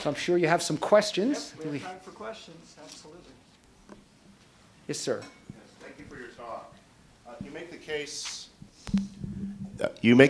So I'm sure you have some questions. Yep, we have time for questions, absolutely. Yes, sir. Yes, thank you for your talk. You make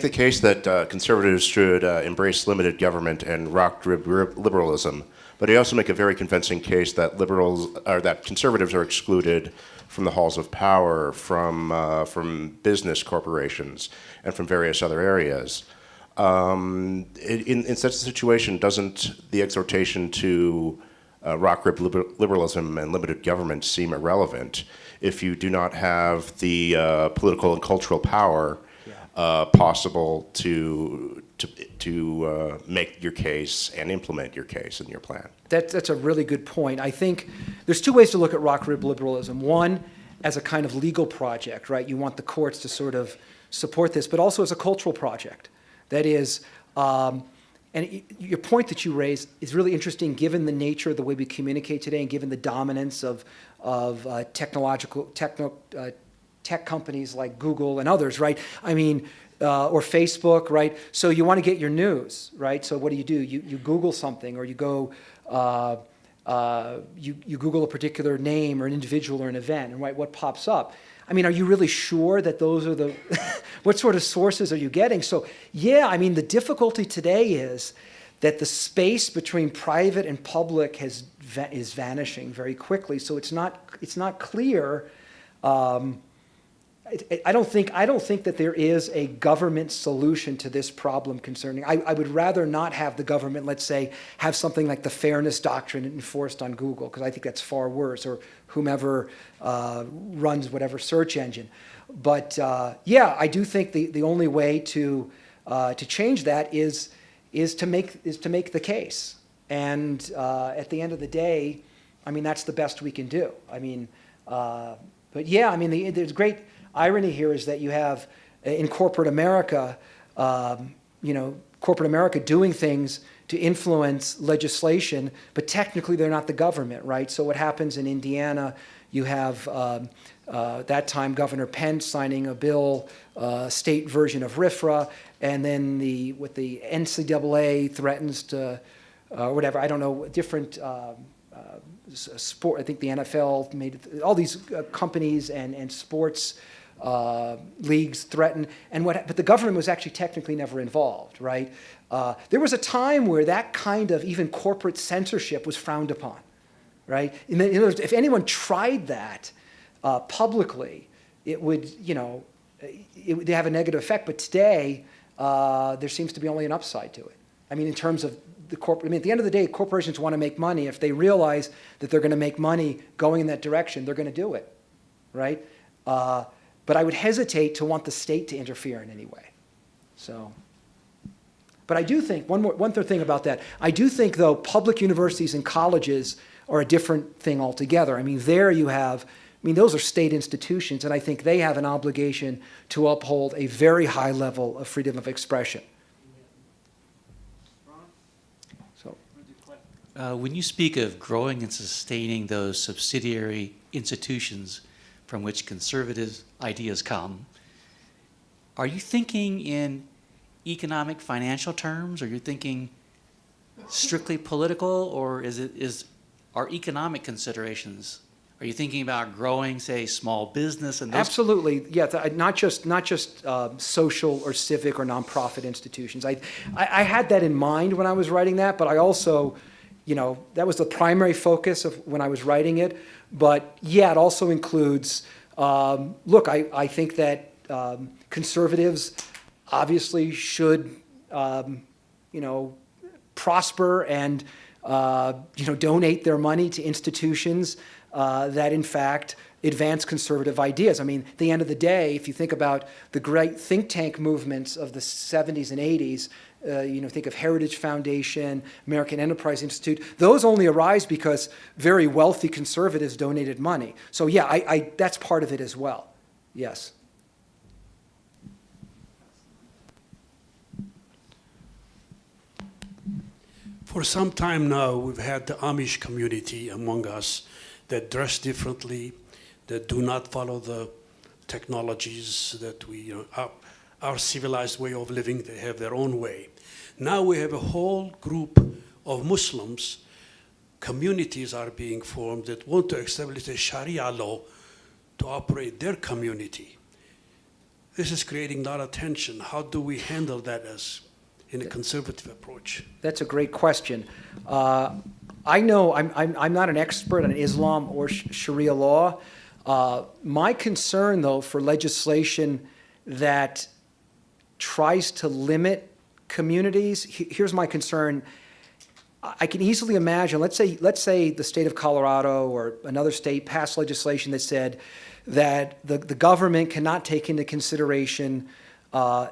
the case that conservatives should embrace limited government and rock liberalism, but you also make a very convincing case that that conservatives are excluded from the halls of power, from business corporations, and from various other areas. In such a situation, doesn't the exhortation to rock liberalism and limited government seem irrelevant if you do not have the political and cultural power possible to make your case and implement your case and your plan? That's a really good point. I think there's two ways to look at rock liberalism. One, as a kind of legal project, right? You want the courts to sort of support this, but also as a cultural project. That is, and your point that you raised is really interesting given the nature of the way we communicate today and given the dominance of tech companies like Google and others, right? I mean, or Facebook, right? So you want to get your news, right? So what do? You Google something, or you go, you Google a particular name or an individual or an event, and right, what pops up? I mean, are you really sure that those are the, what sort of sources are you getting? So yeah, I mean, the difficulty today is that the space between private and public is vanishing very quickly. So it's not clear. I don't think that there is a government solution to this problem concerning. I would rather not have the government, let's say, have something like the fairness doctrine enforced on Google, because I think that's far worse, or whomever runs whatever search engine. But yeah, I do think the only way to change that is to make the case. And at the end of the day, I mean, that's the best we can do. I mean, but yeah, I mean, there's great irony here is that you have in corporate America, corporate America doing things to influence legislation, but technically they're not the government, right? So what happens in Indiana, you have that time Governor Pence signing a bill, state version of RFRA, and then the NCAA threatens to, whatever, I don't know, different sport. I think the NFL made all these companies and sports leagues threaten, but the government was actually technically never involved, right? There was a time where that kind of even corporate censorship was frowned upon, right? In other words, if anyone tried that publicly, it would have a negative effect. But today, there seems to be only an upside to it. I mean, in terms of the corporate. I mean, at the end of the day, corporations want to make money. If they realize that they're going to make money going in that direction, they're going to do it, right? But I would hesitate to want the state to interfere in any way. So, but I do think, one third thing about that, I do think, though, public universities and colleges are a different thing altogether. I mean, there you have, those are state institutions, and I think they have an obligation to uphold a very high level of freedom of expression. When you speak of growing and sustaining those subsidiary institutions from which conservative ideas come, are you thinking in economic, financial terms? Are you thinking strictly political, or are economic considerations? Are you thinking about growing, say, small business and those? Absolutely, yeah. Not just social or civic or nonprofit institutions. I had that in mind when I was writing that, but I also, that was the primary focus of when I was writing it. But yeah, it also includes. Look, I think that conservatives obviously should, prosper and donate their money to institutions that, in fact, advance conservative ideas. I mean, at the end of the day, if you think about the great think tank movements of the 70s and 80s, think of Heritage Foundation, American Enterprise Institute, those only arise because very wealthy conservatives donated money. So yeah, that's part of it as well. Yes. For some time now, we've had the Amish community among us that dress differently, that do not follow the technologies that we, our civilized way of living. They have their own way. Now we have a whole group of Muslims, communities are being formed that want to establish a Sharia law to operate their community. This is creating a lot of tension. How do we handle that as in a conservative approach? That's a great question. I know I'm not an expert on Islam or Sharia law. My concern, though, for legislation that tries to limit communities, here's my concern. I can easily imagine, let's say the state of Colorado or another state passed legislation that said that the government cannot take into consideration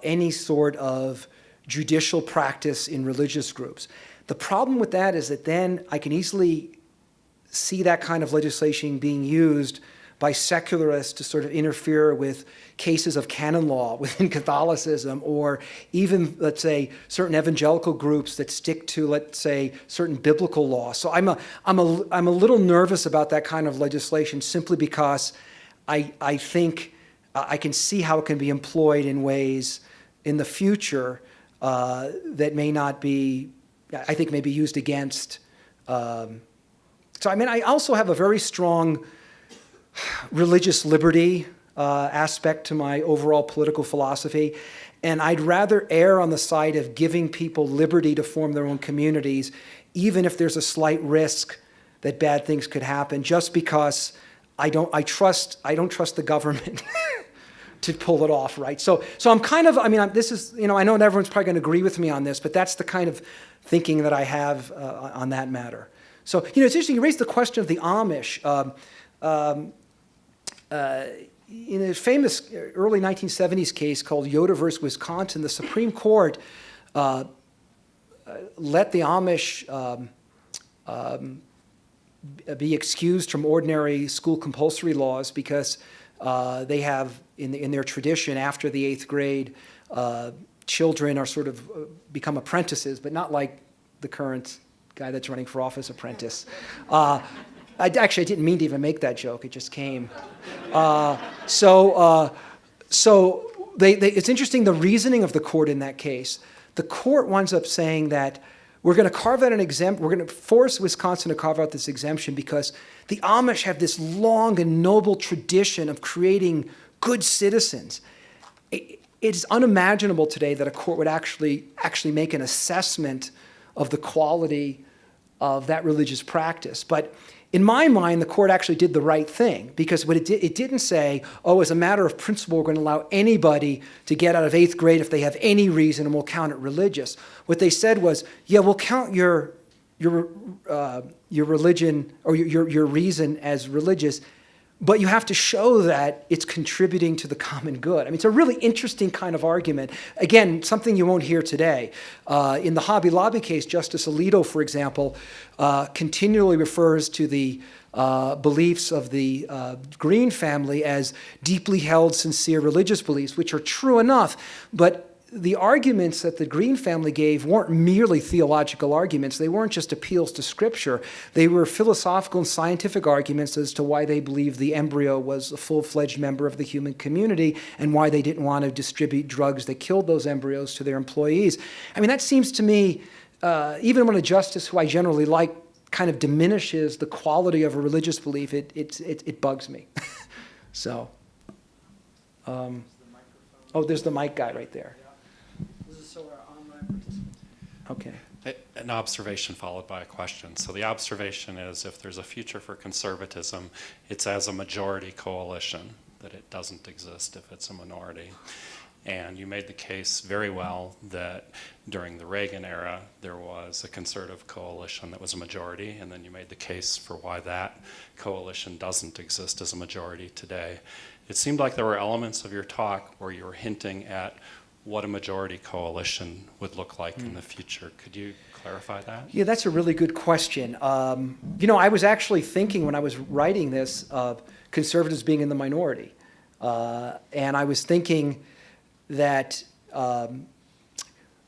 any sort of judicial practice in religious groups. The problem with that is that then I can easily see that kind of legislation being used by secularists to sort of interfere with cases of canon law within Catholicism, or even, let's say, certain evangelical groups that stick to, let's say, certain biblical law. So I'm a little nervous about that kind of legislation simply because I think I can see how it can be employed in ways in the future that may not be, I think, may be used against. So I mean, I also have a very strong religious liberty aspect to my overall political philosophy, and I'd rather err on the side of giving people liberty to form their own communities, even if there's a slight risk that bad things could happen, just because I don't trust the government to pull it off, right? So I'm kind of, I mean, this is, I know everyone's probably going to agree with me on this, but that's the kind of thinking that I have on that matter. So, it's interesting, you raised the question of the Amish. In a famous early 1970s case called Yoder versus Wisconsin, the Supreme Court let the Amish be excused from ordinary school compulsory laws because they have, in their tradition, after the 8th grade, children are sort of become apprentices, but not like the current guy that's running for office apprentice. I didn't mean to even make that joke. It just came. So it's interesting, the reasoning of the court in that case. The court winds up saying that we're going to carve out we're going to force Wisconsin to carve out this exemption because the Amish have this long and noble tradition of creating good citizens. It's unimaginable today that a court would actually make an assessment of the quality of that religious practice. But in my mind, the court actually did the right thing, because what it didn't say, as a matter of principle, we're going to allow anybody to get out of 8th grade if they have any reason, and we'll count it religious. What they said was, yeah, we'll count your religion or your reason as religious, but you have to show that it's contributing to the common good. I mean, it's a really interesting kind of argument. Again, something you won't hear today. In the Hobby Lobby case, Justice Alito, for example, continually refers to the beliefs of the Green family as deeply held, sincere religious beliefs, which are true enough, but the arguments that the Green family gave weren't merely theological arguments. They weren't just appeals to Scripture. They were philosophical and scientific arguments as to why they believed the embryo was a full-fledged member of the human community and why they didn't want to distribute drugs that killed those embryos to their employees. I mean, that seems to me, even when a justice who I generally like kind of diminishes the quality of a religious belief, it bugs me. So, there's the mic guy right there. Okay. An observation followed by a question. So the observation is, if there's a future for conservatism, it's as a majority coalition, that it doesn't exist if it's a minority. And you made the case very well that during the Reagan era, there was a conservative coalition that was a majority, and then you made the case for why that coalition doesn't exist as a majority today. It seemed like there were elements of your talk where you were hinting at what a majority coalition would look like in the future. Could you clarify that? Yeah, that's a really good question. I was actually thinking when I was writing this of conservatives being in the minority. And I was thinking that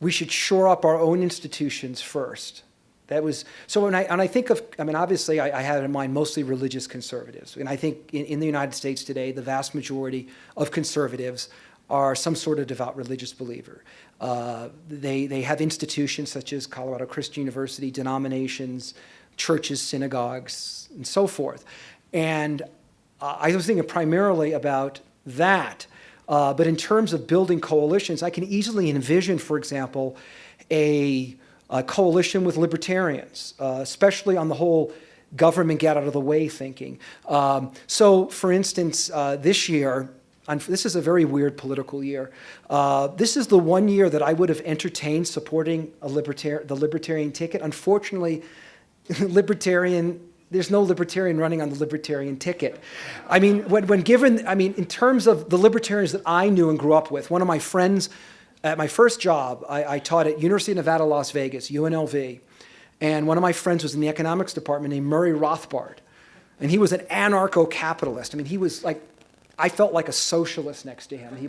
we should shore up our own institutions first. That was, so when I think of, obviously I had in mind mostly religious conservatives. And I think in the United States today, the vast majority of conservatives are some sort of devout religious believer. They have institutions such as Colorado Christian University, denominations, churches, synagogues, and so forth. And I was thinking primarily about that. But in terms of building coalitions, I can easily envision, for example, a coalition with libertarians, especially on the whole government get out of the way thinking. So, for instance, this year, this is a very weird political year. This is the one year that I would have entertained supporting the libertarian ticket. Unfortunately, there's no libertarian running on the libertarian ticket. I mean, in terms of the libertarians that I knew and grew up with, one of my friends at my first job, I taught at University of Nevada, Las Vegas, UNLV. And one of my friends was in the economics department named Murray Rothbard. And he was an anarcho-capitalist. I mean, he was like, I felt like a socialist next to him. He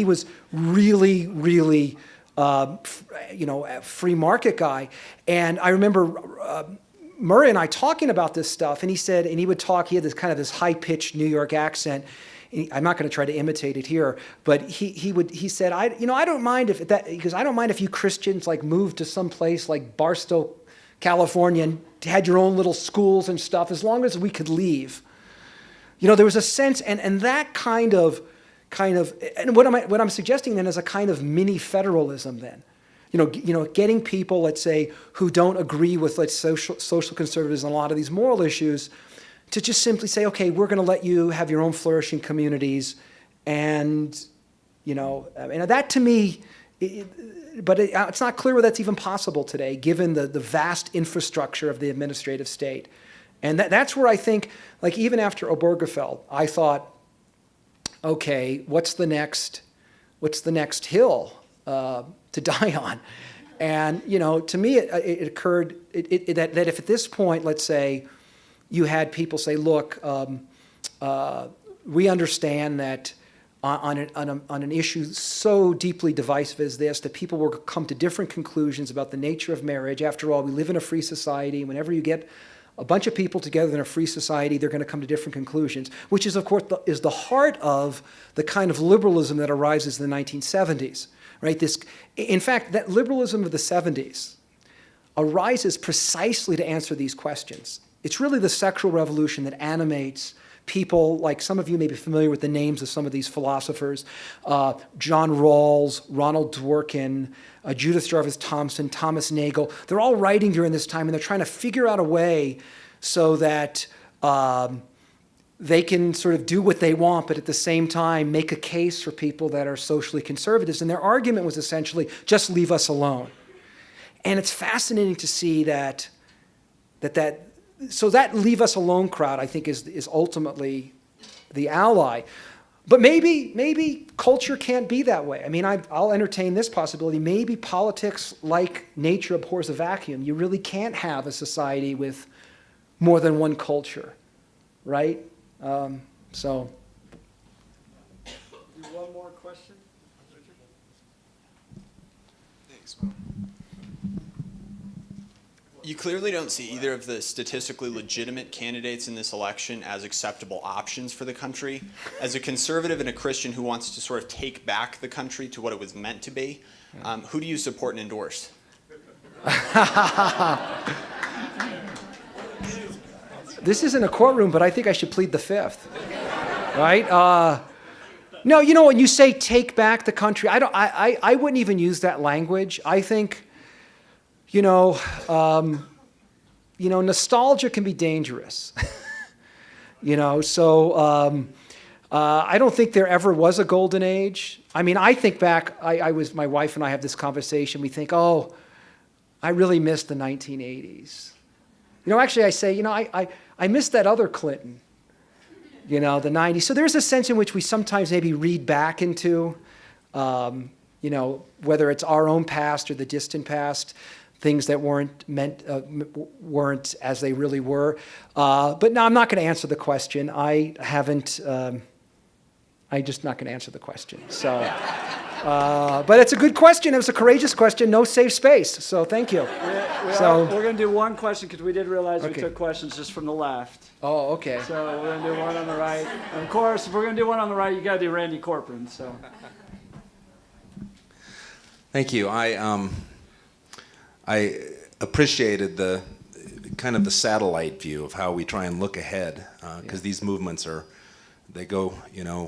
was really, really, a free market guy. And I remember Murray and I talking about this stuff, and he said, and he would talk, he had this high-pitched New York accent. I'm not going to try to imitate it here, but he said, I don't mind I don't mind if you Christians like moved to some place like Barstow, California, and had your own little schools and stuff, as long as we could leave. There was a sense, and that kind of, and what I'm suggesting then is a kind of mini federalism then. Getting people, let's say, who don't agree with social conservatism on a lot of these moral issues, to just simply say, okay, we're going to let you have your own flourishing communities, and that to me, but it's not clear whether that's even possible today, given the vast infrastructure of the administrative state. And that's where I think, like even after Obergefell, I thought, okay, what's the next hill to die on? And to me, it occurred that if at this point, let's say, you had people say, look, we understand that on an issue so deeply divisive as this, that people will come to different conclusions about the nature of marriage. After all, we live in a free society. Whenever you get a bunch of people together in a free society, they're going to come to different conclusions, which is, of course, is the heart of the kind of liberalism that arises in the 1970s. Right? In fact, that liberalism of the 70s arises precisely to answer these questions. It's really the sexual revolution that animates people, like some of you may be familiar with the names of some of these philosophers, John Rawls, Ronald Dworkin, Judith Jarvis Thomson, Thomas Nagel. They're all writing during this time, and they're trying to figure out a way so that they can sort of do what they want, but at the same time make a case for people that are socially conservatives. And their argument was essentially, just leave us alone. And it's fascinating to see so that leave us alone crowd, I think, is ultimately the ally. But maybe culture can't be that way. I mean, I'll entertain this possibility. Maybe politics, like nature, abhors a vacuum. You really can't have a society with more than one culture, right? So. One more question. Thanks. You clearly don't see either of the statistically legitimate candidates in this election as acceptable options for the country. As a conservative and a Christian who wants to sort of take back the country to what it was meant to be, who do you support and endorse? This isn't a courtroom, but I think I should plead the fifth, right? No, when you say take back the country, I wouldn't even use that language. I think, nostalgia can be dangerous. So I don't think there ever was a golden age. I mean, I think back, my wife and I have this conversation. We think, oh, I really miss the 1980s. Actually I say, I miss that other Clinton, the 90s. So there's a sense in which we sometimes maybe read back into, whether it's our own past or the distant past, things that weren't as they really were. But no, I'm not going to answer the question. I'm just not going to answer the question. So, But it's a good question. It was a courageous question. No safe space. So thank you. So- We're going to do one question because we did realize we Okay. took questions just from the left. Oh, okay. So we're going to do one on the right. And of course, if we're going to do one on the right, you got to do Randy Corcoran. So Thank you. I appreciated the kind of the satellite view of how we try and look ahead, because these movements they go,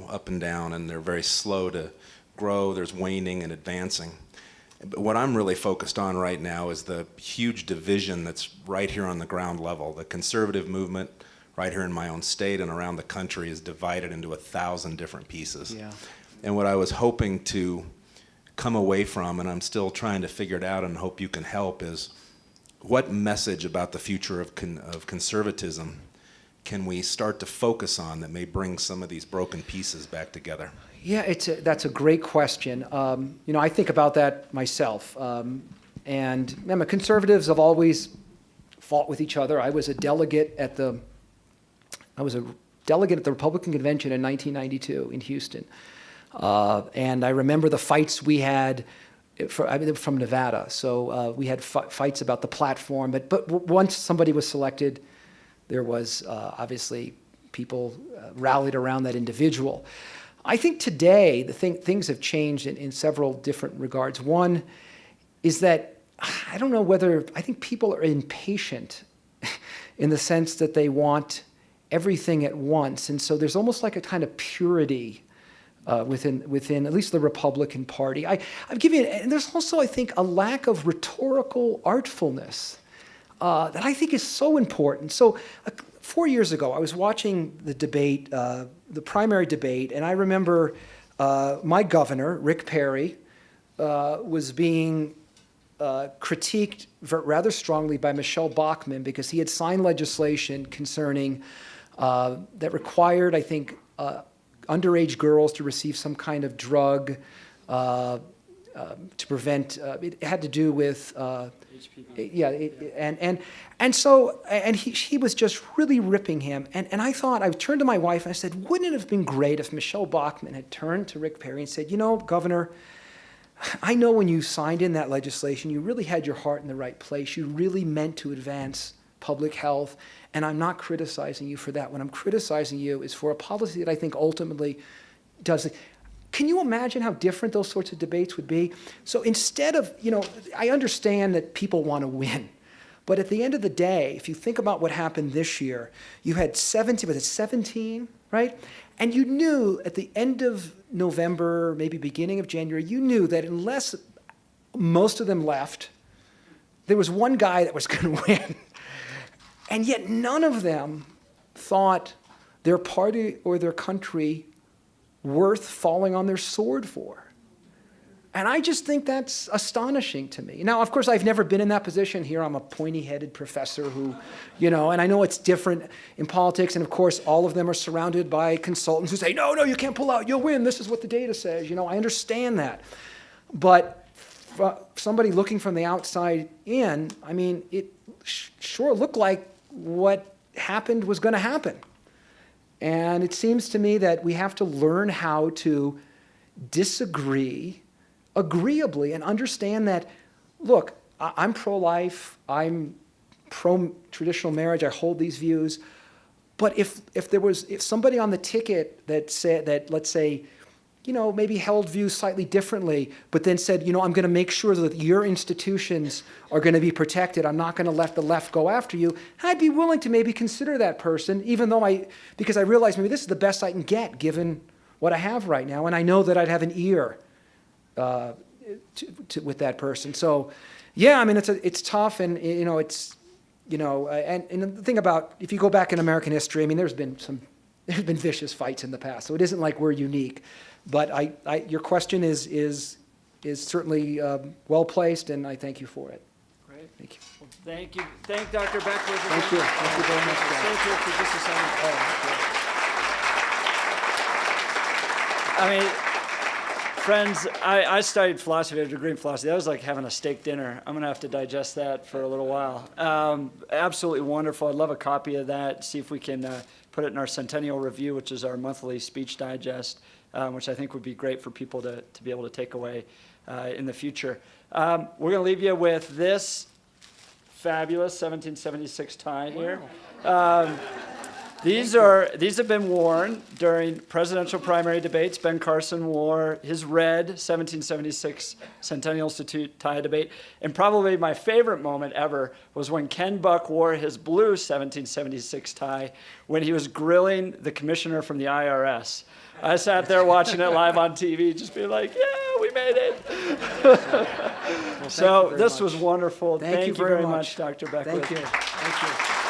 up and down, and they're very slow to grow. There's waning and advancing. But what I'm really focused on right now is the huge division that's right here on the ground level. The conservative movement right here in my own state and around the country is divided into 1,000 different pieces. Yeah. And what I was hoping to come away from, and I'm still trying to figure it out and hope you can help, is what message about the future of conservatism can we start to focus on that may bring some of these broken pieces back together? Yeah, that's a great question. I think about that myself. And conservatives have always fought with each other. I was a delegate at the Republican convention in 1992 in Houston. And I remember the fights we had from Nevada. So we had fights about the platform. But once somebody was selected, there was obviously people rallied around that individual. I think today things have changed in several different regards. One is that I don't know whether I think people are impatient in the sense that they want everything at once, and so there's almost like a kind of purity within at least the Republican Party. I've given, and there's also, I think, a lack of rhetorical artfulness that I think is so important. So 4 years ago, I was watching the debate, the primary debate, and I remember my governor, Rick Perry, was being critiqued rather strongly by Michelle Bachmann because he had signed legislation concerning that required, I think, underage girls to receive some kind of drug to prevent. It had to do with HPV. And he was just really ripping him. And I thought, I turned to my wife and I said, wouldn't it have been great if Michelle Bachmann had turned to Rick Perry and said, Governor, I know when you signed in that legislation, you really had your heart in the right place. You really meant to advance public health, and I'm not criticizing you for that. What I'm criticizing you is for a policy that I think ultimately does it. Can you imagine how different those sorts of debates would be? So instead of, I understand that people want to win, but at the end of the day, if you think about what happened this year, you had 17, right? And you knew at the end of November, maybe beginning of January, you knew that unless most of them left, there was one guy that was going to win. And yet none of them thought their party or their country worth falling on their sword for. And I just think that's astonishing to me. Now, of course, I've never been in that position. Here I'm a pointy-headed professor who, and I know it's different in politics. And of course, all of them are surrounded by consultants who say, no, you can't pull out, you'll win. This is what the data says. I understand that. But for somebody looking from the outside in, it sure looked like what happened was going to happen. And it seems to me that we have to learn how to disagree agreeably and understand that, look, I'm pro-life, I'm pro-traditional marriage, I hold these views, but if somebody on the ticket that said that, let's say, maybe held views slightly differently, but then said, I'm going to make sure that your institutions are going to be protected. I'm not going to let the left go after you. I'd be willing to maybe consider that person, even though because I realize maybe this is the best I can get given what I have right now, and I know that I'd have an ear with that person. So, yeah, it's tough, and it's and the thing about if you go back in American history, there's been vicious fights in the past, so it isn't like we're unique. But your question is certainly well placed, and I thank you for it. great. Thank you. Well, thank you. Thank Dr. Beckwith. Thank you. Thank you very much, guys. Thank you for just a second. Friends, I studied philosophy, I had a degree in philosophy. That was like having a steak dinner. I'm going to have to digest that for a little while. Absolutely wonderful. I'd love a copy of that. See if we can put it in our Centennial Review, which is our monthly speech digest. which I think would be great for people to be able to take away in the future. We're going to leave you with this fabulous 1776 tie here. These have been worn during presidential primary debates. Ben Carson wore his red 1776 Centennial Institute tie debate. And probably my favorite moment ever was when Ken Buck wore his blue 1776 tie when he was grilling the commissioner from the IRS. I sat there watching it live on TV, just being like, yeah, we made it. Well, So you very this much. was wonderful. Thank you very very much, Dr. Beckwith. Thank you. Thank you.